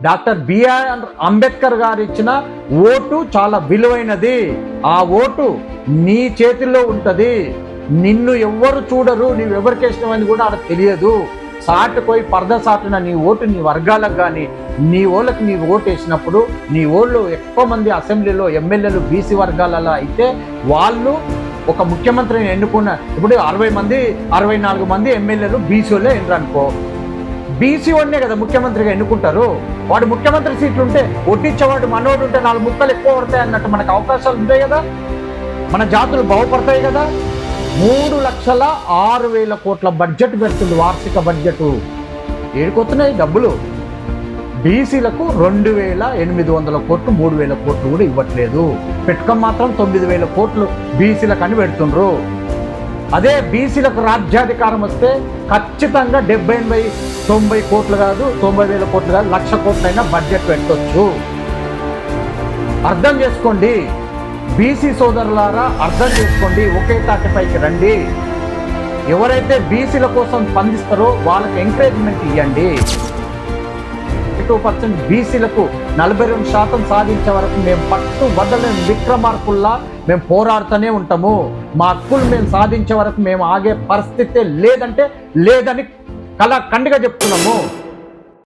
Doctor BR Ambedkar గారు ఇచ్చిన vote చాలా విలువైనది. ఆ ఓటు నీ చేతిలో ఉంటుంది. నిన్ను ఎవ్వరు చూడరు, నీవెవరికి ఇష్టమని కూడా అక్కడ తెలియదు. సాటుపోయి పరద సాటున నీ ఓటు నీ వర్గాలకు కానీ నీ ఓళ్ళకి నీ ఓటు వేసినప్పుడు నీ ఓళ్ళు ఎక్కువ మంది అసెంబ్లీలో ఎమ్మెల్యేలు బీసీ వర్గాలలో అయితే వాళ్ళు ఒక ముఖ్యమంత్రిని ఎన్నుకున్న ఇప్పుడు 64 మంది ఎమ్మెల్యేలు బీసీ వాళ్ళే ఎన్నుకో, బీసీ వాడినే కదా ముఖ్యమంత్రిగా ఎన్నుకుంటారు. వాడు ముఖ్యమంత్రి సీట్లు ఉంటే ఒడ్డిచ్చేవాడు మనోడు ఉంటే 4 ముక్కలు ఎక్కువ పడతాయి అన్నట్టు మనకు అవకాశాలు ఉంటాయి కదా, మన జాతులు బాగుపడతాయి కదా. 3,06,000 కోట్ల బడ్జెట్ పెడుతుంది, వార్షిక బడ్జెట్. ఏడుకొస్తున్నాయి డబ్బులు. బీసీలకు 2,800 కోట్లు 3,000 కోట్లు కూడా ఇవ్వట్లేదు. పెట్టుకం మాత్రం 9,000 కోట్లు బీసీలకు అని పెడుతుండ్రు. అదే బీసీలకు రాజ్యాధికారం వస్తే ఖచ్చితంగా 70-80-90 కోట్లు కాదు, 90,000 కోట్లు కాదు, 1,00,000 కోట్లైనా బడ్జెట్ పెట్టొచ్చు. అర్థం చేసుకోండి బీసీ సోదరులారా, అర్థం చేసుకోండి. ఒకే తాటిపైకి రండి. ఎవరైతే బీసీల కోసం స్పందిస్తారో వాళ్ళకి ఎంకరేజ్మెంట్ ఇవ్వండి. 2% బీసీలకు 42% సాధించే వరకు మేము పట్టు వదలని విక్రమార్కుల్లా మేము పోరాడుతూనే ఉంటాము. మా హక్కులు మేము సాధించే వరకు మేము ఆగే పరిస్థితే లేదంటే లేదని కళాఖండిగా చెప్తున్నాము.